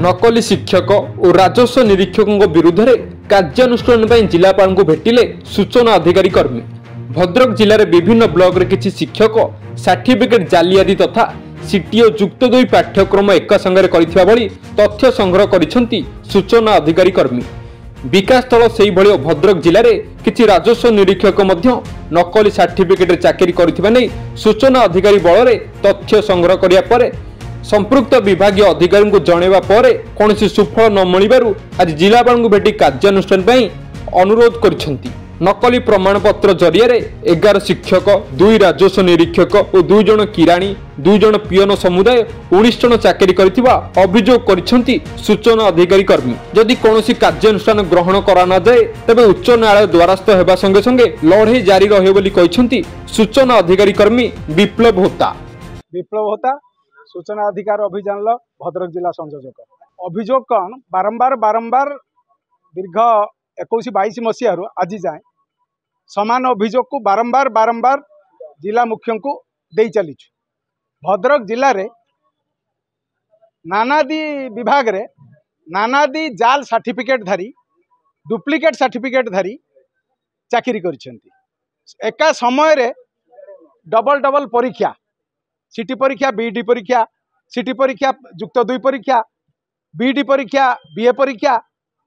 नकली शिक्षक और राजस्व निरीक्षकों विरुद्ध में कार्यानुष्ठान जिलापाल को भेटिले सूचना अधिकारी कर्मी। भद्रक जिले में विभिन्न ब्लॉक रे किछि शिक्षक सर्टिफिकेट जालियाती तथा सीटीओ युक्त 2 पाठ्यक्रम एक संगे करिथिबा भली तथ्य संग्रह करिसेंती सूचना अधिकारी कर्मी। विकास तल सेही भली भद्रक जिले में किछि राजस्व निरीक्षक मध्य नकली सर्टिफिकेट चाकरी करिथिबा नै सूचना अधिकारी बल रे तथ्य संग्रह करिया परे संपृक्त विभागीय अधिकारी को जनवा पर कौन सुफल न मिलू आज जिलापाल को भेटी कार्यानुष्ठान अनुरोध कर नकली प्रमाणपत्र जरिया 11 शिक्षक 2 राजस्व निरीक्षक और 2 जन किराणी 2 जन पियन समुदाय 19 जन चाकरी करथिबा अभियोग करिसेंती सूचना अधिकारी कर्मी। जदि कौन कार्यानुष्ठान ग्रहण करा न जाए तेबे उच्च न्यायालय द्वारस्थ हेबा संगे संगे लड़ाई जारी रहिबो बोली कहिसेंती सूचना अधिकारी कर्मी विप्लव होता सूचना अधिकार अभियान भद्रक जिला संयोजक। अभियोग कौन बारंबार दीर्घ 21-22 मसीह आज जाए समान अभियोग को बारंबार जिला मुख्य को दे चली। भद्रक जिले में नानादी विभाग रे नानादी जाल सर्टिफिकेट धारी डुप्लिकेट सर्टिफिकेट धारी चाकरी करिसेंती। एका समय रे डबल परीक्षा सीटी परीक्षा बीडी परीक्षा सीटी परीक्षा युक्त 2 परीक्षा बीडी परीक्षा बीए परीक्षा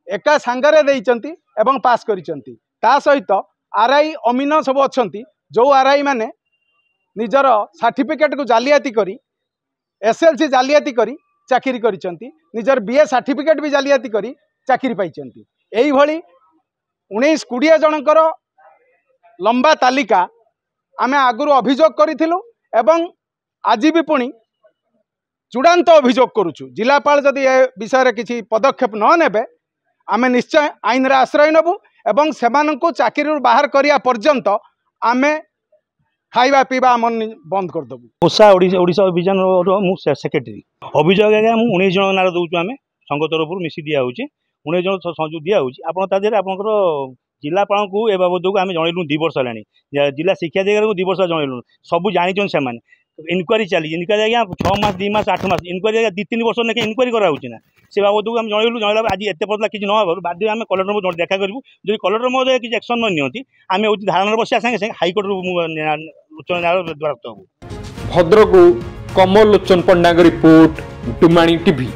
एका सांगरे देइचंती एवं पास करिचंती। ता सहित आरआई अमीन सब अछंती जो आरआई माने निजर सर्टिफिकेट को जालियाती करी एसएलसी जालियाती करी चाकरी करिचंती। निजर बीए सर्टिफिकेट भी जालियाती करी चाकरी पाइचंती। एही भली 19-20 जनकर लंबा तालिका आमे आगुरु अभियोग करिथिलु एवं आज भी पुणी चूड़ांत अभियोग करुचु। जिलापाल जदि ए विषय किसी पदक्षेप न नेबे आमे निश्चय आईन रे आश्रय नबु एवं सेमानंकु चाकरी बाहर करिया पर्यंत आमे खाइबा पीबा मन बंद कर देबु। ओडिशा अभियान मु सेक्रेटरी अभियोग आगे 19 जन नार दउचु आमे संघ तरफ मिसी दिया होची 19 जन संजू दिया होची। आपण ता देरे आपनकर जिलापाल को ए बाबद को आमे जणैलु 2 वर्ष लानी जिला शिक्षा अधिकारी को 2 वर्ष जणैलु सब जानि चन से माने इनक्वारी चली इनक्वारी आज्ञा 6 मास 2 मास 8 मास इनक्वारी आज्ञा 2-3 वर्ष लेके इनक्वारी करा होची ना से बाबद को हम जनइलु आज एते पतला किछ न हो बाध्य आमे कलेक्टर को देखा करिवु। जदि कलेक्टर महोदय किछ एक्शन न नियंती आमे होची धारणा बसिया संगे संगे हाई कोर्ट उच्च न्यायालय द्वारस्थ होबु। भद्रक कमल लोचन पंडा रिपोर्ट डुमाणी टीवी।